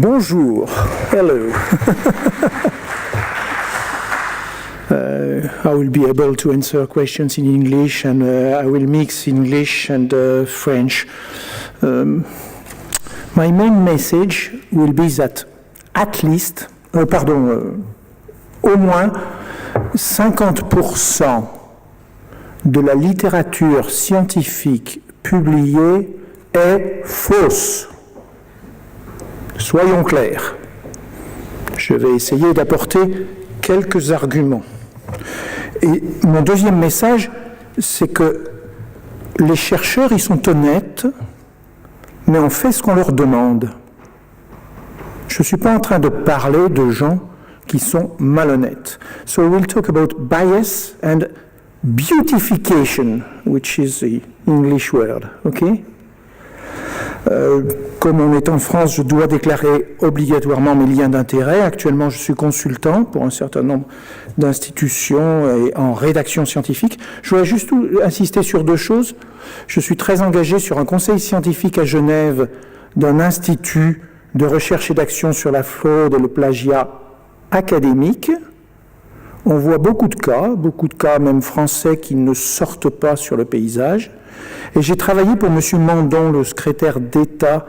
Bonjour, hello. I will be able to answer questions in English and I will mix English and French. My main message will be that at least, au moins 50% de la littérature scientifique publiée est fausse. Soyons clairs. Je vais essayer d'apporter quelques arguments. Et mon deuxième message, c'est que les chercheurs, ils sont honnêtes, mais on fait ce qu'on leur demande. Je ne suis pas en train de parler de gens qui sont malhonnêtes. So we'll talk about bias and beautification, which is the English word, okay? Comme on est en France, je dois déclarer obligatoirement mes liens d'intérêt. Actuellement, je suis consultant pour un certain nombre d'institutions et en rédaction scientifique. Je voudrais juste insister sur deux choses. Je suis très engagé sur un conseil scientifique à Genève d'un institut de recherche et d'action sur la fraude et le plagiat académique. On voit beaucoup de cas même français qui ne sortent pas sur le paysage. Et j'ai travaillé pour M. Mandon, le secrétaire d'État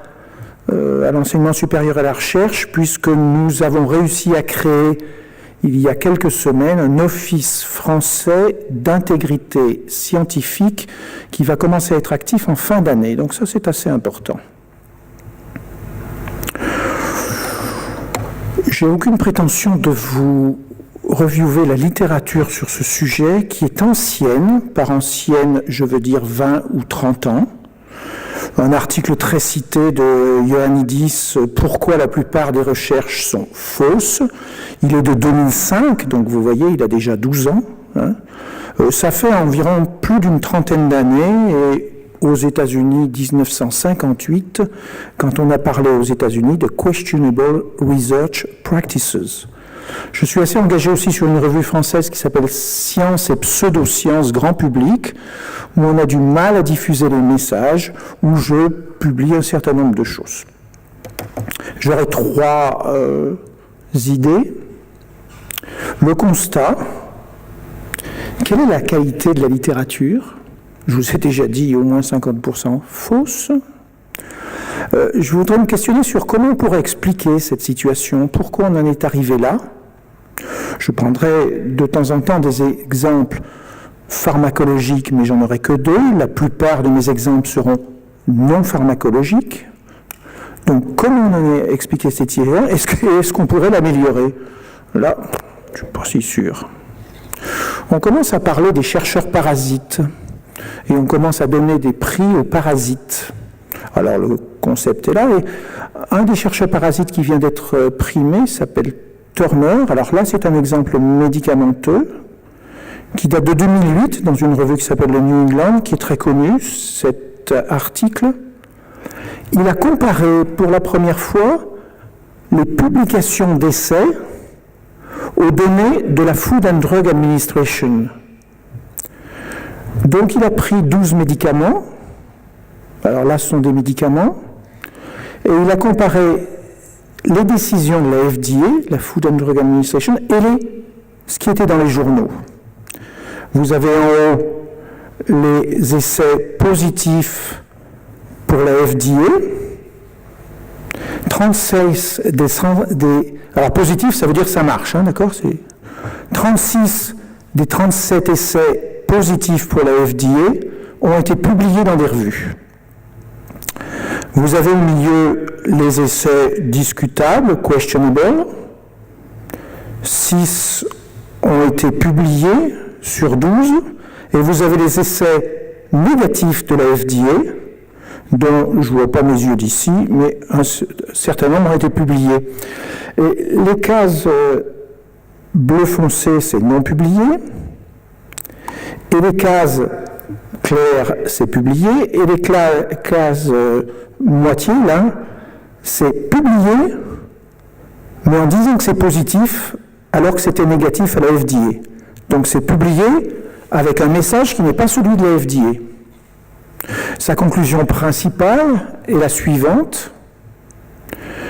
à l'enseignement supérieur et à la recherche, puisque nous avons réussi à créer, il y a quelques semaines, un office français d'intégrité scientifique qui va commencer à être actif en fin d'année. Donc ça, c'est assez important. J'ai aucune prétention de vous reviewer la littérature sur ce sujet qui est ancienne, par ancienne je veux dire 20 ou 30 ans. Un article très cité de Ioannidis, pourquoi la plupart des recherches sont fausses. Il est de 2005, donc vous voyez, il a déjà 12 ans. Hein. Ça fait environ plus d'une trentaine d'années, et aux États-Unis, 1958, quand on a parlé aux États-Unis de Questionable Research Practices. Je suis assez engagé aussi sur une revue française qui s'appelle Science et pseudo-sciences grand public, où on a du mal à diffuser les messages, où je publie un certain nombre de choses. J'aurai trois idées. Le constat, quelle est la qualité de la littérature ? Je vous ai déjà dit au moins 50% fausse. Je voudrais me questionner sur comment on pourrait expliquer cette situation, pourquoi on en est arrivé là. Je prendrai de temps en temps des exemples pharmacologiques, mais j'en aurai que deux. La plupart de mes exemples seront non pharmacologiques. Donc, comment on en a expliqué cette situation ? Est-ce qu'on pourrait l'améliorer ? Là, je ne suis pas si sûr. On commence à parler des chercheurs parasites, et on commence à donner des prix aux parasites. Alors, le concept est là, et un des chercheurs parasites qui vient d'être primé s'appelle Turner. Alors là, c'est un exemple médicamenteux qui date de 2008 dans une revue qui s'appelle le New England, qui est très connue, cet article. Il a comparé pour la première fois les publications d'essais aux données de la Food and Drug Administration. Donc il a pris 12 médicaments, alors là ce sont des médicaments, et il a comparé les décisions de la FDA, la Food and Drug Administration, et ce qui était dans les journaux. Vous avez en haut les essais positifs pour la FDA, 36 alors positif, ça veut dire que ça marche, hein, d'accord ? C'est 36 des 37 essais positifs pour la FDA ont été publiés dans des revues. Vous avez au milieu les essais discutables, questionable. 6 ont été publiés sur 12. Et vous avez les essais négatifs de la FDA, dont je ne vois pas mes yeux d'ici, mais un certain nombre ont été publiés. Et les cases bleu foncé, c'est non publié. Et les cases claires, c'est publié. Et les cases moitié, là, c'est publié, mais en disant que c'est positif, alors que c'était négatif à la FDA. Donc c'est publié avec un message qui n'est pas celui de la FDA. Sa conclusion principale est la suivante.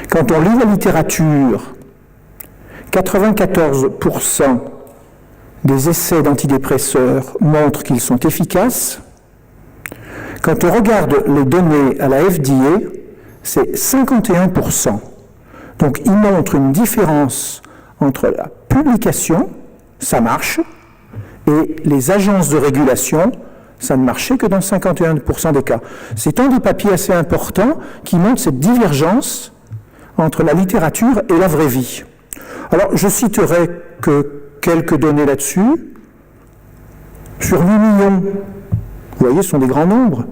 Quand on lit la littérature, 94% des essais d'antidépresseurs montrent qu'ils sont efficaces. Quand on regarde les données à la FDA, c'est 51%. Donc ils montrent une différence entre la publication, ça marche, et les agences de régulation, ça ne marchait que dans 51% des cas. C'est un des papiers assez importants qui montre cette divergence entre la littérature et la vraie vie. Alors, je citerai que quelques données là-dessus. Sur 8 millions, vous voyez, ce sont des grands nombres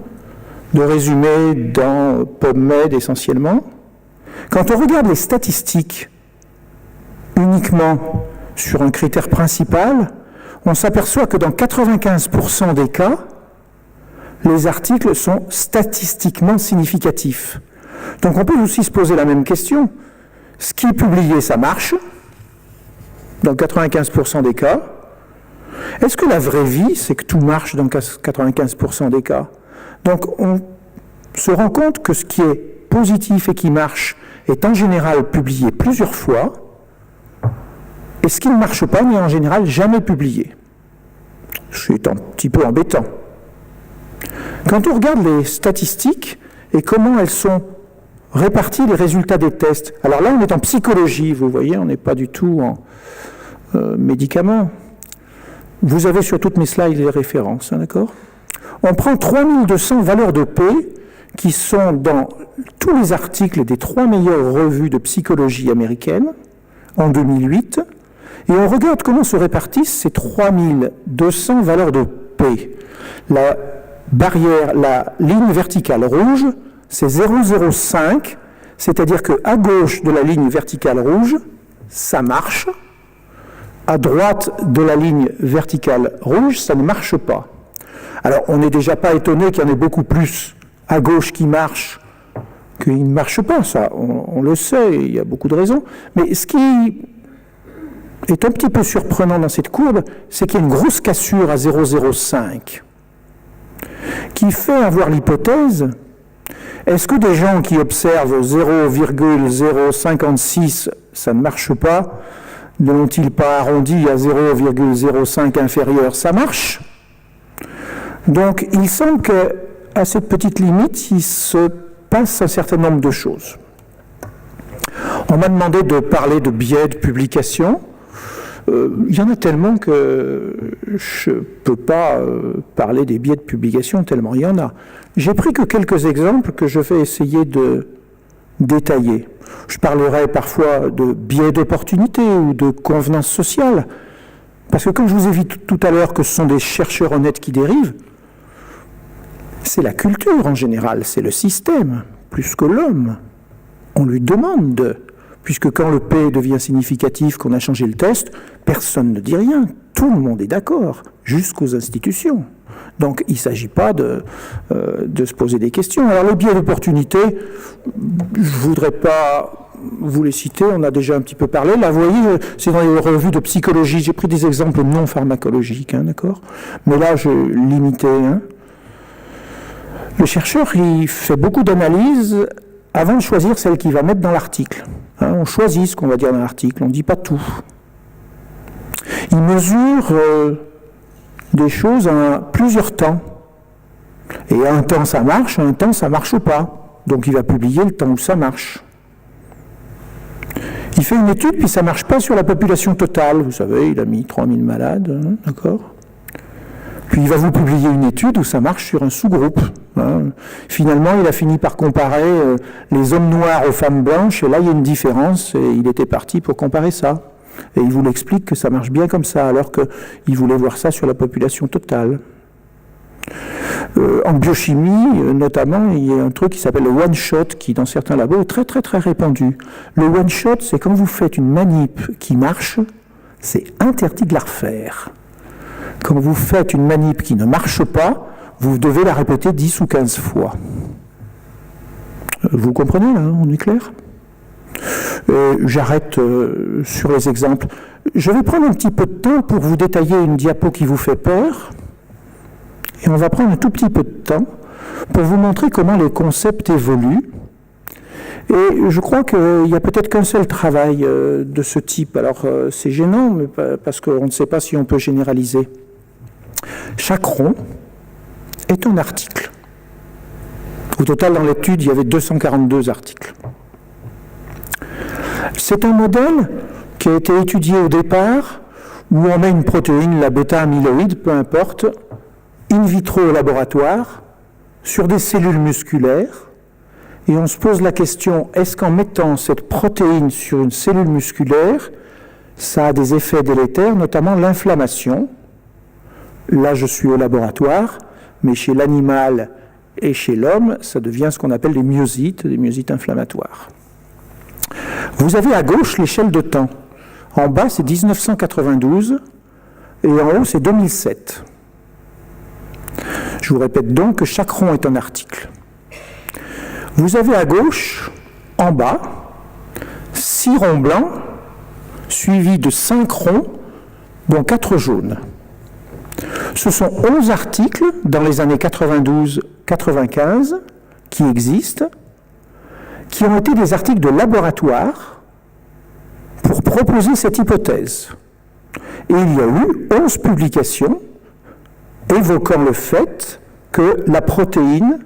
de résumés dans PubMed essentiellement. Quand on regarde les statistiques uniquement sur un critère principal, on s'aperçoit que dans 95% des cas, les articles sont statistiquement significatifs. Donc on peut aussi se poser la même question. Ce qui est publié, ça marche, dans 95% des cas. Est-ce que la vraie vie, c'est que tout marche dans 95% des cas? Donc on se rend compte que ce qui est positif et qui marche est en général publié plusieurs fois, et ce qui ne marche pas n'est en général jamais publié. C'est un petit peu embêtant. Quand on regarde les statistiques et comment elles sont réparties, les résultats des tests, alors là on est en psychologie, vous voyez, on n'est pas du tout en médicaments. Vous avez sur toutes mes slides les références, hein, d'accord? On prend 3200 valeurs de P qui sont dans tous les articles des 3 meilleures revues de psychologie américaines en 2008, et on regarde comment se répartissent ces 3200 valeurs de P. La barrière, la ligne verticale rouge, c'est 0,05, c'est-à-dire qu'à gauche de la ligne verticale rouge, ça marche. À droite de la ligne verticale rouge, ça ne marche pas. Alors, on n'est déjà pas étonné qu'il y en ait beaucoup plus à gauche qui marchent qu'il ne marche pas, ça, on le sait, il y a beaucoup de raisons. Mais ce qui est un petit peu surprenant dans cette courbe, c'est qu'il y a une grosse cassure à 0,05 qui fait avoir l'hypothèse, est-ce que des gens qui observent 0,056, ça ne marche pas, ne l'ont-ils pas arrondi à 0,05 inférieur, ça marche? Donc il semble qu'à cette petite limite, il se passe un certain nombre de choses. On m'a demandé de parler de biais de publication. Il y en a tellement que je ne peux pas parler des biais de publication, tellement il y en a. J'ai pris que quelques exemples que je vais essayer de détailler. Je parlerai parfois de biais d'opportunité ou de convenance sociale, parce que comme je vous ai dit tout à l'heure que ce sont des chercheurs honnêtes qui dérivent, c'est la culture en général, c'est le système, plus que l'homme. On lui demande puisque quand le P devient significatif, qu'on a changé le test, personne ne dit rien. Tout le monde est d'accord, jusqu'aux institutions. Donc il ne s'agit pas de se poser des questions. Alors les biais d'opportunité, je ne voudrais pas vous les citer, on a déjà un petit peu parlé. Là, vous voyez, c'est dans les revues de psychologie. J'ai pris des exemples non pharmacologiques, hein, d'accord? Mais là, je limitais. Hein. Le chercheur, il fait beaucoup d'analyses avant de choisir celle qu'il va mettre dans l'article. Hein, on choisit ce qu'on va dire dans l'article, on ne dit pas tout. Il mesure des choses en plusieurs temps. Et à un temps ça marche, à un temps ça ne marche pas. Donc il va publier le temps où ça marche. Il fait une étude, puis ça ne marche pas sur la population totale. Vous savez, il a mis 3000 malades, hein, d'accord ? Puis il va vous publier une étude où ça marche sur un sous-groupe. Hein. Finalement, il a fini par comparer les hommes noirs aux femmes blanches, et là, il y a une différence, et il était parti pour comparer ça. Et il vous l'explique que ça marche bien comme ça, alors qu'il voulait voir ça sur la population totale. En biochimie, notamment, il y a un truc qui s'appelle le one-shot, qui, dans certains labos, est très, très, très répandu. Le one-shot, c'est quand vous faites une manip qui marche, c'est interdit de la refaire. Quand vous faites une manip qui ne marche pas, vous devez la répéter 10 ou 15 fois. Vous comprenez, là, on est clair ? J'arrête sur les exemples. Je vais prendre un petit peu de temps pour vous détailler une diapo qui vous fait peur. Et on va prendre un tout petit peu de temps pour vous montrer comment les concepts évoluent Et je crois qu'il n'y a peut-être qu'un seul travail de ce type. Alors c'est gênant, mais parce qu'on ne sait pas si on peut généraliser. Chaque rond est un article. Au total, dans l'étude, il y avait 242 articles. C'est un modèle qui a été étudié au départ, où on met une protéine, la bêta-amyloïde, peu importe, in vitro au laboratoire, sur des cellules musculaires, et on se pose la question, est-ce qu'en mettant cette protéine sur une cellule musculaire, ça a des effets délétères, notamment l'inflammation. Là, je suis au laboratoire, mais chez l'animal et chez l'homme, ça devient ce qu'on appelle des myosites inflammatoires. Vous avez à gauche l'échelle de temps. En bas, c'est 1992, et en haut, c'est 2007. Je vous répète donc que chaque rond est un article. Vous avez à gauche, en bas, 6 ronds blancs, suivis de 5 ronds, dont 4 jaunes. Ce sont 11 articles dans les années 92-95 qui existent, qui ont été des articles de laboratoire pour proposer cette hypothèse. Et il y a eu 11 publications évoquant le fait que la protéine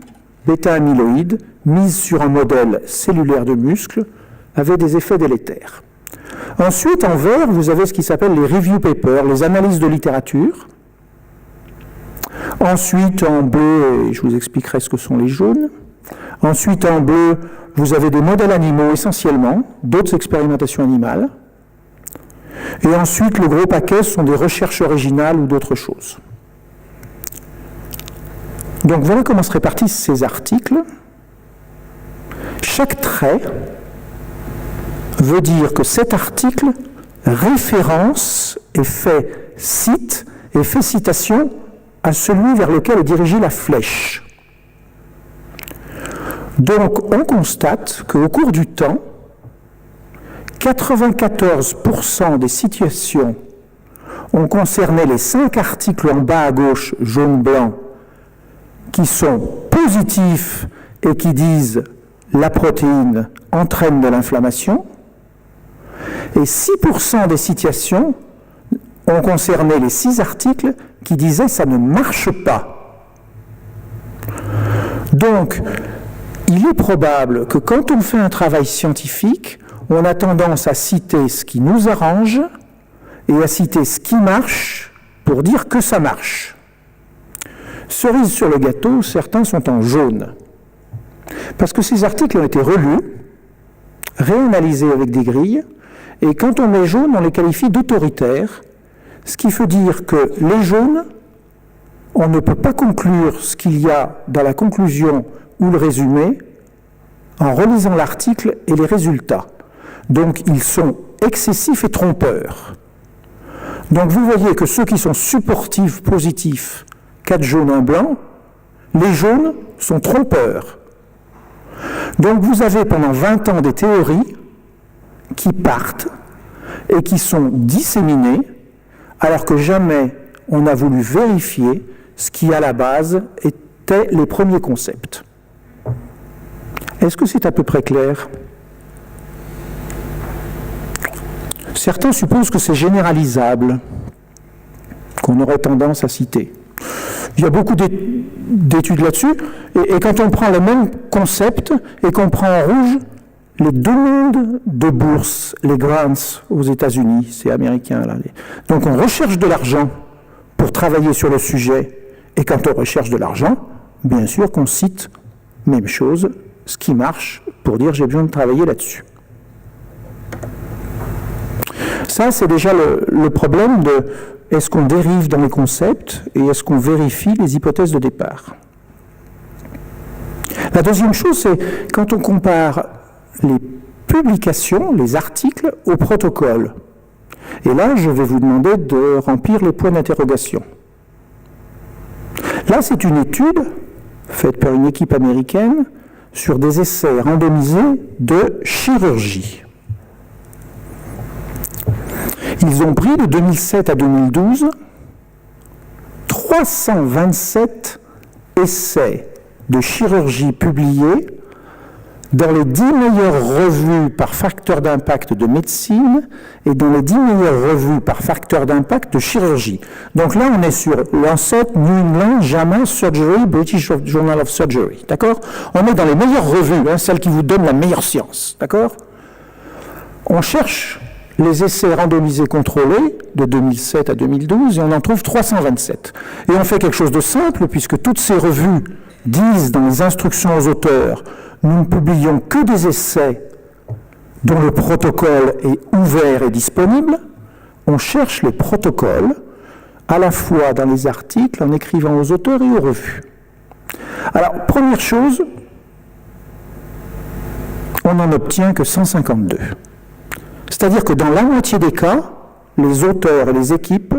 bêta-amyloïde, mise sur un modèle cellulaire de muscle, avait des effets délétères. Ensuite, en vert, vous avez ce qui s'appelle les review papers, les analyses de littérature. Ensuite, en bleu, et je vous expliquerai ce que sont les jaunes. Ensuite, en bleu, vous avez des modèles animaux essentiellement, d'autres expérimentations animales. Et ensuite, le gros paquet sont des recherches originales ou d'autres choses. Donc voilà comment se répartissent ces articles. Chaque trait veut dire que cet article référence et fait citation à celui vers lequel est dirigée la flèche. Donc on constate qu'au cours du temps, 94% des situations ont concerné les 5 articles en bas à gauche, jaune-blanc, qui sont positifs et qui disent la protéine entraîne de l'inflammation, et 6% des situations ont concerné les 6 articles qui disaient ça ne marche pas. Donc, il est probable que quand on fait un travail scientifique, on a tendance à citer ce qui nous arrange et à citer ce qui marche pour dire que ça marche. Cerise sur le gâteau, certains sont en jaune. Parce que ces articles ont été relus, réanalysés avec des grilles, et quand on met jaune, on les qualifie d'autoritaires, ce qui veut dire que les jaunes, on ne peut pas conclure ce qu'il y a dans la conclusion ou le résumé en relisant l'article et les résultats. Donc ils sont excessifs et trompeurs. Donc vous voyez que ceux qui sont supportifs, positifs, 4 jaunes, 1 blanc, les jaunes sont trompeurs. Donc vous avez pendant 20 ans des théories qui partent et qui sont disséminées, alors que jamais on n'a voulu vérifier ce qui, à la base, étaient les premiers concepts. Est-ce que c'est à peu près clair ? Certains supposent que c'est généralisable, qu'on aurait tendance à citer. Il y a beaucoup d'études là-dessus, et quand on prend le même concept et qu'on prend en rouge les demandes de bourse, les grants aux États-Unis, c'est américain là. Donc on recherche de l'argent pour travailler sur le sujet, et quand on recherche de l'argent, bien sûr qu'on cite, même chose, ce qui marche pour dire j'ai besoin de travailler là-dessus. Ça, c'est déjà le problème de est-ce qu'on dérive dans les concepts et est-ce qu'on vérifie les hypothèses de départ. La deuxième chose, c'est quand on compare les publications, les articles, au protocole. Et là, je vais vous demander de remplir les points d'interrogation. Là, c'est une étude faite par une équipe américaine sur des essais randomisés de chirurgie. Ils ont pris de 2007 à 2012 327 essais de chirurgie publiés dans les 10 meilleures revues par facteur d'impact de médecine et dans les 10 meilleures revues par facteur d'impact de chirurgie. Donc là, on est sur Lancet, New England, JAMA Surgery, British Journal of Surgery. D'accord? On est dans les meilleures revues, hein, celles qui vous donnent la meilleure science. D'accord? On cherche les essais randomisés contrôlés de 2007 à 2012 et on en trouve 327. Et on fait quelque chose de simple puisque toutes ces revues disent dans les instructions aux auteurs nous ne publions que des essais dont le protocole est ouvert et disponible. On cherche les protocoles à la fois dans les articles en écrivant aux auteurs et aux revues. Alors, première chose, on n'en obtient que 152. C'est-à-dire que dans la moitié des cas, les auteurs et les équipes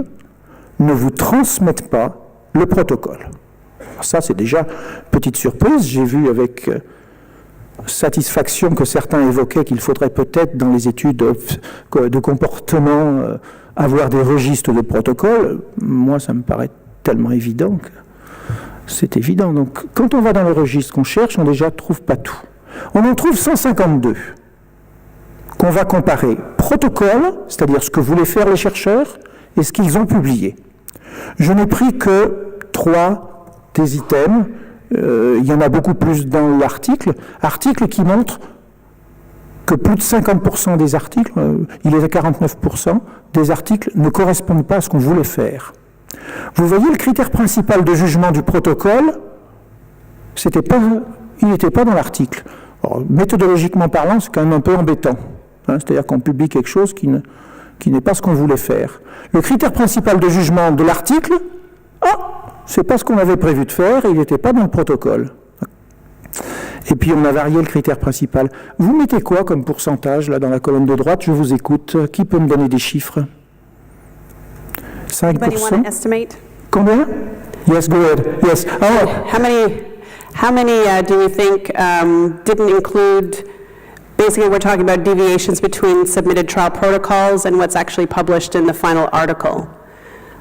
ne vous transmettent pas le protocole. Alors ça, c'est déjà une petite surprise. J'ai vu avec satisfaction que certains évoquaient qu'il faudrait peut-être, dans les études de comportement, avoir des registres de protocoles. Moi, ça me paraît tellement évident que c'est évident. Donc, quand on va dans le registre qu'on cherche, on déjà ne trouve pas tout. On en trouve 152 qu'on va comparer protocole, c'est-à-dire ce que voulaient faire les chercheurs, et ce qu'ils ont publié. Je n'ai pris que 3 des items. Il y en a beaucoup plus dans l'article. Article qui montre que plus de 50% des articles, il est à 49%, des articles ne correspondent pas à ce qu'on voulait faire. Vous voyez, le critère principal de jugement du protocole, il n'était pas dans l'article. Méthodologiquement parlant, c'est quand même un peu embêtant. Hein, c'est-à-dire qu'on publie quelque chose qui n'est pas ce qu'on voulait faire. Le critère principal de jugement de l'article, c'est pas ce qu'on avait prévu de faire, il n'était pas dans le protocole. Et puis on a varié le critère principal. Vous mettez quoi comme pourcentage là dans la colonne de droite? Je vous écoute. Qui peut me donner des chiffres? 5%? Combien? Yes, go ahead. Yes. Oh. How many do you think didn't include? Basically, we're talking about deviations between submitted trial protocols and what's actually published in the final article.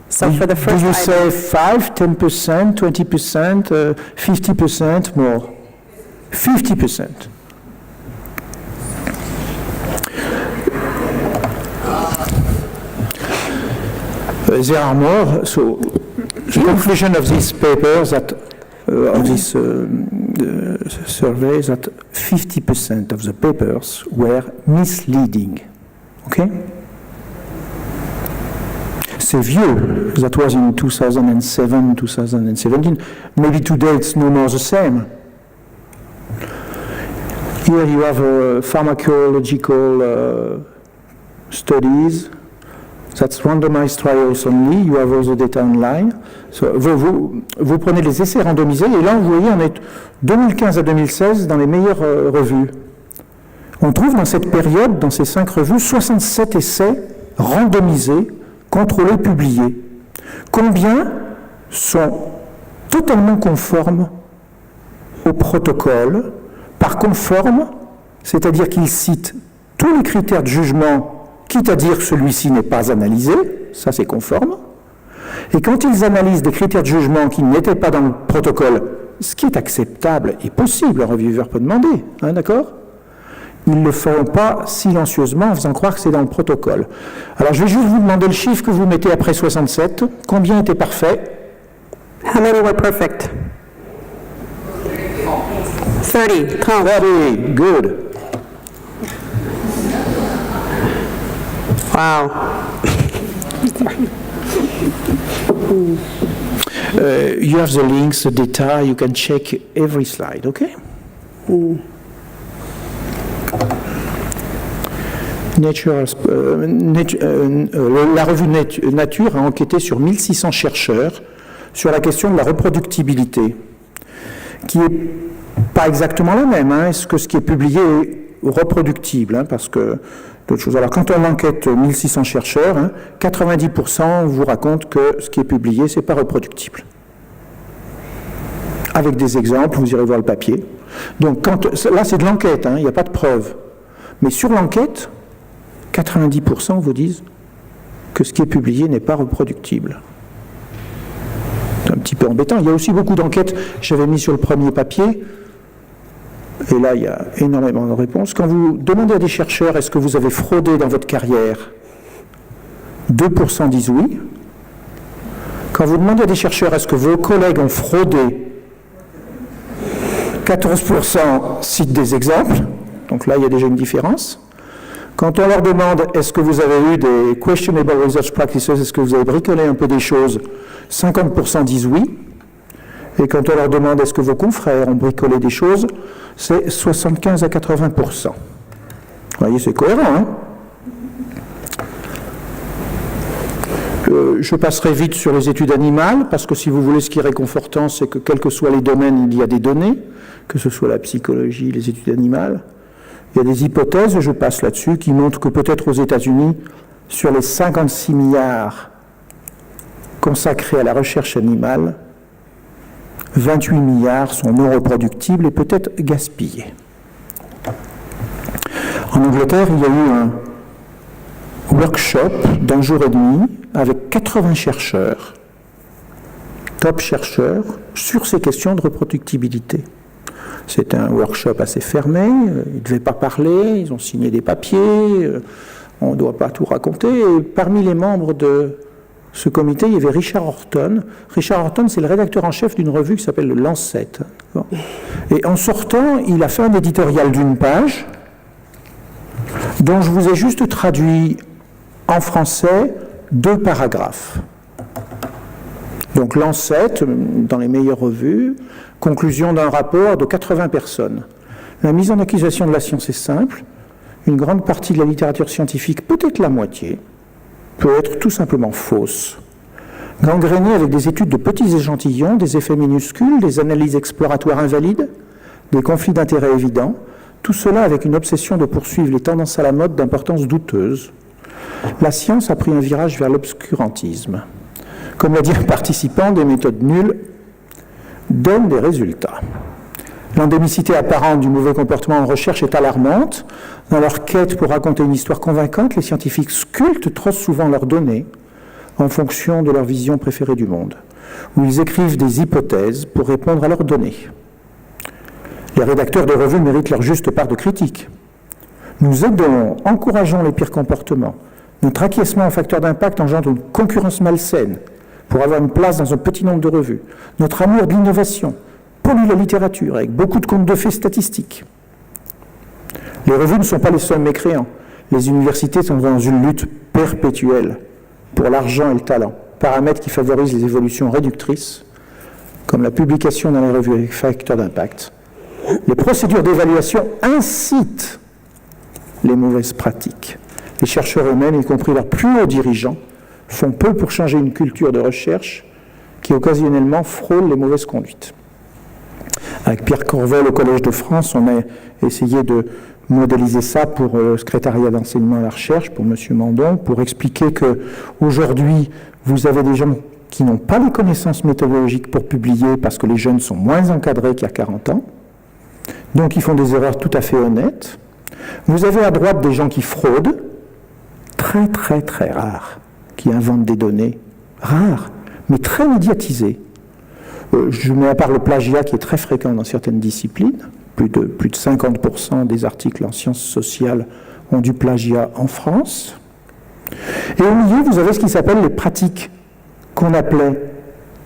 So for the first, do you say 5, 10%, 20%, 50% more? 50%. There are more. So the conclusion of this paper that of this survey that 50% of the papers were misleading. Okay? C'est vieux. That was in 2007, 2017. Maybe today it's no more the same. Here you have pharmacological studies. That's randomized trials only. You have all the data online. So, vous prenez les essais randomisés et là, vous voyez, on est 2015 à 2016 dans les meilleures revues. On trouve dans cette période, dans ces 5 revues, 67 essais randomisés, contrôlés, publiés. Combien sont totalement conformes au protocole? Par conforme, c'est-à-dire qu'ils citent tous les critères de jugement, quitte à dire que celui-ci n'est pas analysé, ça c'est conforme. Et quand ils analysent des critères de jugement qui n'étaient pas dans le protocole, ce qui est acceptable et possible, un revieweur peut demander, hein, d'accord? Ils ne le feront pas silencieusement en faisant croire que c'est dans le protocole. Alors je vais juste vous demander le chiffre que vous mettez après 67. Combien étaient parfaits? How many were perfect? 30. Count. 30. Good. Wow. You have the links, the data, you can check every slide, okay? La revue Nature a enquêté sur 1600 chercheurs sur la question de la reproductibilité, qui est pas exactement la même. Hein. Est-ce que ce qui est publié est reproductible, hein, parce que d'autres choses. Alors, quand on enquête 1600 chercheurs, hein, 90% vous racontent que ce qui est publié, c'est pas reproductible. Avec des exemples, vous irez voir le papier. Donc, là, c'est de l'enquête, hein, il n'y a pas de preuve. Mais sur l'enquête, 90% vous disent que ce qui est publié n'est pas reproductible. C'est un petit peu embêtant. Il y a aussi beaucoup d'enquêtes, j'avais mis sur le premier papier, Et là, il y a énormément de réponses. Quand vous demandez à des chercheurs, est-ce que vous avez fraudé dans votre carrière, 2% disent oui. Quand vous demandez à des chercheurs, est-ce que vos collègues ont fraudé, 14% citent des exemples. Donc là, il y a déjà une différence. Quand on leur demande, est-ce que vous avez eu des questionable research practices, est-ce que vous avez bricolé un peu des choses, 50% disent oui. Et quand on leur demande, est-ce que vos confrères ont bricolé des choses, c'est 75 à 80%. Vous voyez, c'est cohérent, hein? Je passerai vite sur les études animales, parce que si vous voulez, ce qui est réconfortant, c'est que quels que soient les domaines, il y a des données, que ce soit la psychologie, les études animales. Il y a des hypothèses, je passe là-dessus, qui montrent que peut-être aux États-Unis, sur les 56 milliards consacrés à la recherche animale, 28 milliards sont non reproductibles et peut-être gaspillés. En Angleterre, il y a eu un workshop d'un jour et demi avec 80 chercheurs, top chercheurs, sur ces questions de reproductibilité. C'était un workshop assez fermé, ils ne devaient pas parler, ils ont signé des papiers, on ne doit pas tout raconter. Et parmi les membres de ce comité, il y avait Richard Horton. Richard Horton, c'est le rédacteur en chef d'une revue qui s'appelle le Lancet. Et en sortant, il a fait un éditorial d'une page, dont je vous ai juste traduit en français 2 paragraphes. Donc Lancet, dans les meilleures revues, conclusion d'un rapport de 80 personnes. La mise en accusation de la science est simple. Une grande partie de la littérature scientifique, peut-être la moitié, peut être tout simplement fausse. Gangrénée avec des études de petits échantillons, des effets minuscules, des analyses exploratoires invalides, des conflits d'intérêts évidents, tout cela avec une obsession de poursuivre les tendances à la mode d'importance douteuse. La science a pris un virage vers l'obscurantisme. Comme l'a dit un participant, des méthodes nulles donnent des résultats. L'endémicité apparente du mauvais comportement en recherche est alarmante. Dans leur quête pour raconter une histoire convaincante, les scientifiques sculptent trop souvent leurs données en fonction de leur vision préférée du monde, où ils écrivent des hypothèses pour répondre à leurs données. Les rédacteurs de revues méritent leur juste part de critique. Nous aidons, encourageons les pires comportements. Notre acquiescement aux facteurs d'impact engendre une concurrence malsaine pour avoir une place dans un petit nombre de revues. Notre amour de l'innovation pollue la littérature avec beaucoup de contes de fées statistiques. Les revues ne sont pas les seuls mécréants. Les universités sont dans une lutte perpétuelle pour l'argent et le talent, paramètres qui favorisent les évolutions réductrices, comme la publication dans les revues avec facteurs d'impact. Les procédures d'évaluation incitent les mauvaises pratiques. Les chercheurs eux-mêmes, y compris leurs plus hauts dirigeants, font peu pour changer une culture de recherche qui occasionnellement frôle les mauvaises conduites. Avec Pierre Corvol au Collège de France, on a essayé de modéliser ça pour le secrétariat d'enseignement à la recherche, pour M. Mandon, pour expliquer qu'aujourd'hui, vous avez des gens qui n'ont pas les connaissances méthodologiques pour publier parce que les jeunes sont moins encadrés qu'il y a 40 ans, donc ils font des erreurs tout à fait honnêtes. Vous avez à droite des gens qui fraudent, très très très rares, qui inventent des données rares, mais très médiatisées. Je mets à part le plagiat qui est très fréquent dans certaines disciplines, plus de 50% des articles en sciences sociales ont du plagiat en France. Et au milieu, vous avez ce qui s'appelle les pratiques qu'on appelait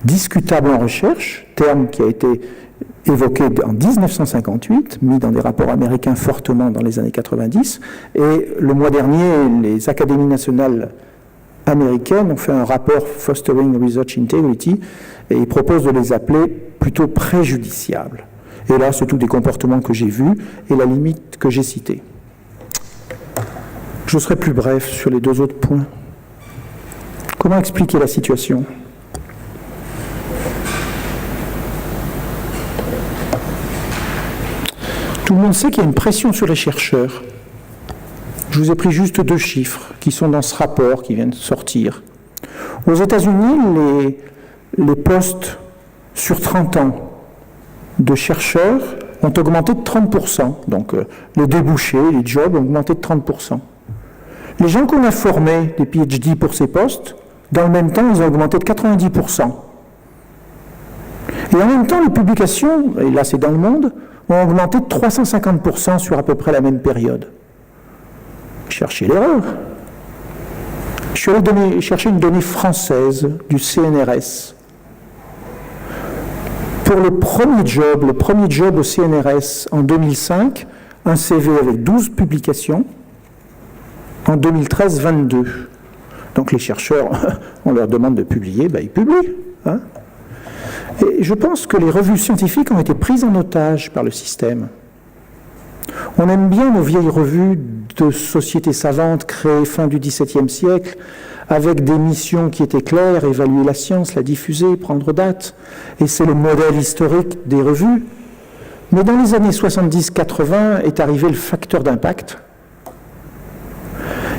discutables en recherche, terme qui a été évoqué en 1958, mis dans des rapports américains fortement dans les années 90, et le mois dernier, les académies nationales américaines ont fait un rapport Fostering Research Integrity, et ils proposent de les appeler plutôt préjudiciables. Et là, c'est tous des comportements que j'ai vus et la limite que j'ai citée. Je serai plus bref sur les 2 autres points. Comment expliquer la situation ? Tout le monde sait qu'il y a une pression sur les chercheurs. Je vous ai pris juste 2 chiffres qui sont dans ce rapport qui vient de sortir. Aux États-Unis, les postes sur 30 ans de chercheurs ont augmenté de 30%. Donc les débouchés, les jobs ont augmenté de 30%. Les gens qu'on a formés, des PhD pour ces postes, dans le même temps, ils ont augmenté de 90%. Et en même temps, les publications, et là c'est dans le monde, ont augmenté de 350% sur à peu près la même période. Cherchez l'erreur. Je suis allé chercher une donnée française du CNRS. Pour le premier job au CNRS en 2005, un CV avec 12 publications, en 2013, 22. Donc les chercheurs, on leur demande de publier, ben ils publient. Hein. Et je pense que les revues scientifiques ont été prises en otage par le système. On aime bien nos vieilles revues de sociétés savantes créées fin du XVIIe siècle, avec des missions qui étaient claires, évaluer la science, la diffuser, prendre date. Et c'est le modèle historique des revues. Mais dans les années 70-80 est arrivé le facteur d'impact,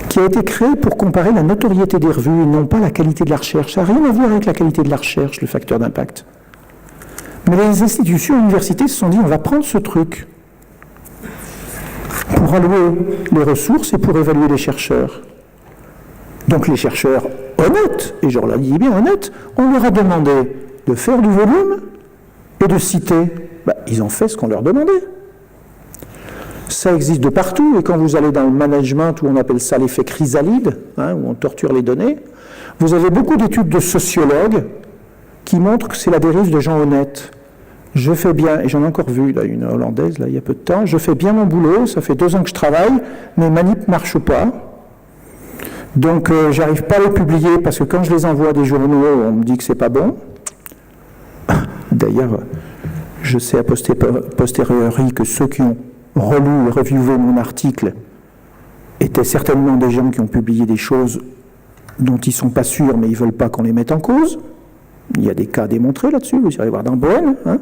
qui a été créé pour comparer la notoriété des revues et non pas la qualité de la recherche. Ça n'a rien à voir avec la qualité de la recherche, le facteur d'impact. Mais les institutions, les universités se sont dit, on va prendre ce truc pour allouer les ressources et pour évaluer les chercheurs. Donc les chercheurs honnêtes, et je leur dis bien honnêtes, on leur a demandé de faire du volume et de citer. Ben, ils ont fait ce qu'on leur demandait. Ça existe de partout, et quand vous allez dans le management, où on appelle ça l'effet chrysalide, hein, où on torture les données, vous avez beaucoup d'études de sociologues qui montrent que c'est la dérive de gens honnêtes. Je fais bien, et j'en ai encore vu là, une hollandaise là, il y a peu de temps, je fais bien mon boulot, ça fait 2 ans que je travaille, mes manips ne marchent pas. Donc j'arrive pas à les publier parce que quand je les envoie à des journaux, on me dit que c'est pas bon. D'ailleurs, je sais a posteriori que ceux qui ont relu et reviewé mon article étaient certainement des gens qui ont publié des choses dont ils ne sont pas sûrs, mais ils ne veulent pas qu'on les mette en cause. Il y a des cas démontrés là-dessus, vous irez voir dans Bohème. Hein.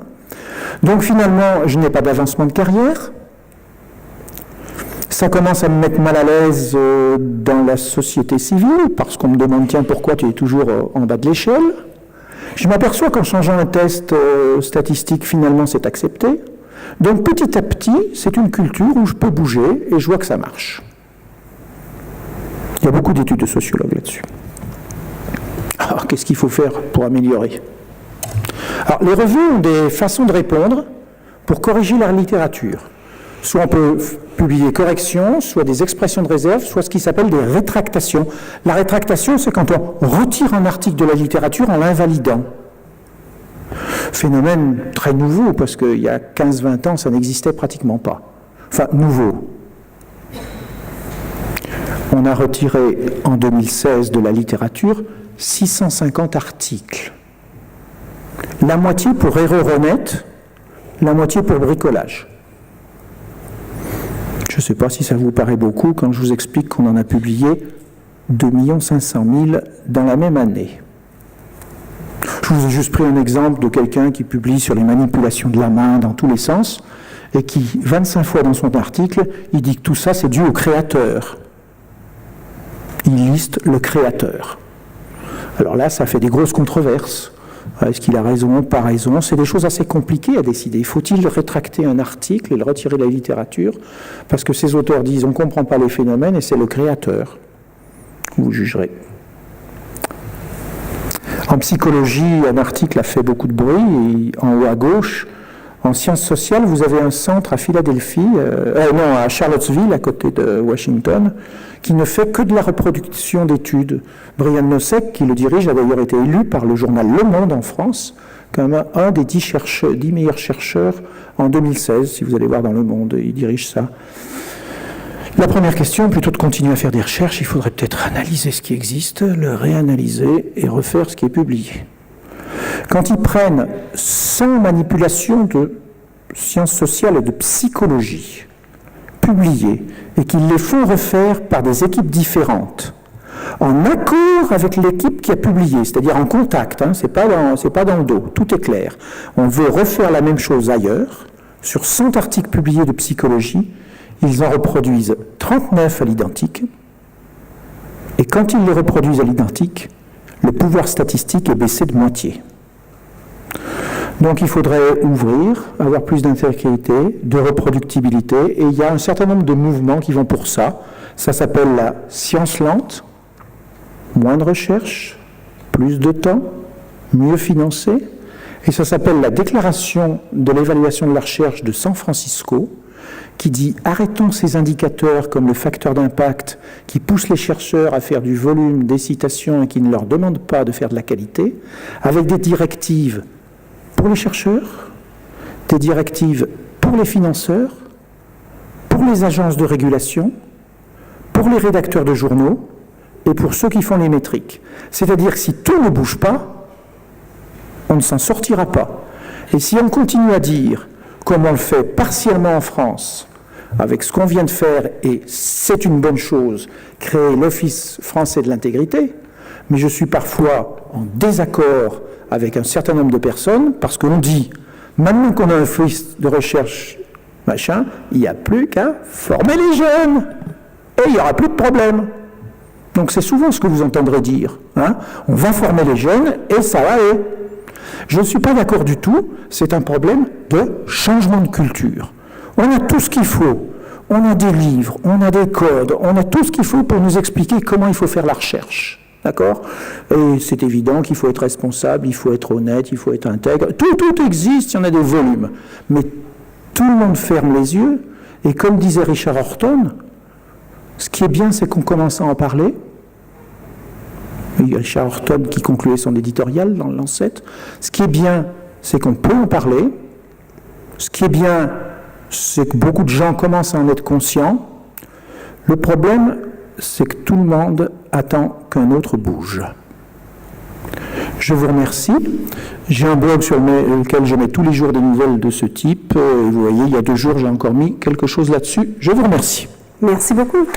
Donc finalement, je n'ai pas d'avancement de carrière. Ça commence à me mettre mal à l'aise dans la société civile, parce qu'on me demande, tiens, pourquoi tu es toujours en bas de l'échelle? Je m'aperçois qu'en changeant un test statistique, finalement, c'est accepté. Donc petit à petit, c'est une culture où je peux bouger et je vois que ça marche. Il y a beaucoup d'études de sociologues là-dessus. Alors, qu'est-ce qu'il faut faire pour améliorer? Alors, les revues ont des façons de répondre pour corriger leur littérature. Soit on peut publier corrections, soit des expressions de réserve, soit ce qui s'appelle des rétractations. La rétractation, c'est quand on retire un article de la littérature en l'invalidant. Phénomène très nouveau, parce qu'il y a 15-20 ans, ça n'existait pratiquement pas. Enfin, nouveau. On a retiré en 2016 de la littérature 650 articles. La moitié pour erreur honnête, la moitié pour bricolage. Je ne sais pas si ça vous paraît beaucoup quand je vous explique qu'on en a publié 2 500 000 dans la même année. Je vous ai juste pris un exemple de quelqu'un qui publie sur les manipulations de la main dans tous les sens et qui, 25 fois dans son article, il dit que tout ça c'est dû au créateur. Il liste le créateur. Alors là, ça fait des grosses controverses. Est-ce qu'il a raison, pas raison? C'est des choses assez compliquées à décider. Faut-il rétracter un article et le retirer de la littérature? Parce que ces auteurs disent on ne comprend pas les phénomènes et c'est le créateur. Vous jugerez. En psychologie, un article a fait beaucoup de bruit. Et en haut à gauche, en sciences sociales, vous avez un centre à Philadelphie, à Charlottesville, à côté de Washington, qui ne fait que de la reproduction d'études. Brian Nosek, qui le dirige, a d'ailleurs été élu par le journal Le Monde en France comme un des 10 meilleurs chercheurs en 2016. Si vous allez voir dans Le Monde, il dirige ça. La première question, plutôt de continuer à faire des recherches, il faudrait peut-être analyser ce qui existe, le réanalyser et refaire ce qui est publié. Quand ils prennent 100 manipulations de sciences sociales et de psychologie publiées et qu'ils les font refaire par des équipes différentes, en accord avec l'équipe qui a publié, c'est-à-dire en contact, hein, c'est pas dans le dos, tout est clair. On veut refaire la même chose ailleurs, sur 100 articles publiés de psychologie, ils en reproduisent 39 à l'identique, et quand ils les reproduisent à l'identique, le pouvoir statistique est baissé de moitié. Donc il faudrait ouvrir, avoir plus d'intégrité, de reproductibilité, et il y a un certain nombre de mouvements qui vont pour ça. Ça s'appelle la science lente, moins de recherche, plus de temps, mieux financé, Et ça s'appelle la Déclaration de l'évaluation de la recherche de San Francisco, qui dit « Arrêtons ces indicateurs comme le facteur d'impact qui poussent les chercheurs à faire du volume, des citations et qui ne leur demandent pas de faire de la qualité, avec des directives pour les chercheurs, des directives pour les financeurs, pour les agences de régulation, pour les rédacteurs de journaux et pour ceux qui font les métriques. C'est-à-dire que si tout ne bouge pas, on ne s'en sortira pas. Et si on continue à dire, comme on le fait partiellement en France, avec ce qu'on vient de faire, et c'est une bonne chose, créer l'Office français de l'intégrité, mais je suis parfois en désaccord avec un certain nombre de personnes, parce qu'on dit, maintenant qu'on a un office de recherche, machin, il n'y a plus qu'à former les jeunes, et il n'y aura plus de problème. Donc c'est souvent ce que vous entendrez dire. Hein, on va former les jeunes, et ça va aller. Je ne suis pas d'accord du tout, c'est un problème de changement de culture. On a tout ce qu'il faut, on a des livres, on a des codes, on a tout ce qu'il faut pour nous expliquer comment il faut faire la recherche. D'accord ? Et c'est évident qu'il faut être responsable, il faut être honnête, il faut être intègre. Tout existe, il y en a des volumes. Mais tout le monde ferme les yeux, et comme disait Richard Horton, ce qui est bien, c'est qu'on commence à en parler. Il y a Richard Horton qui concluait son éditorial dans le Lancet. Ce qui est bien, c'est qu'on peut en parler. Ce qui est bien, c'est que beaucoup de gens commencent à en être conscients. Le problème, c'est que tout le monde attend qu'un autre bouge. Je vous remercie. J'ai un blog sur lequel je mets tous les jours des nouvelles de ce type. Et vous voyez, il y a 2 jours, j'ai encore mis quelque chose là-dessus. Je vous remercie. Merci beaucoup.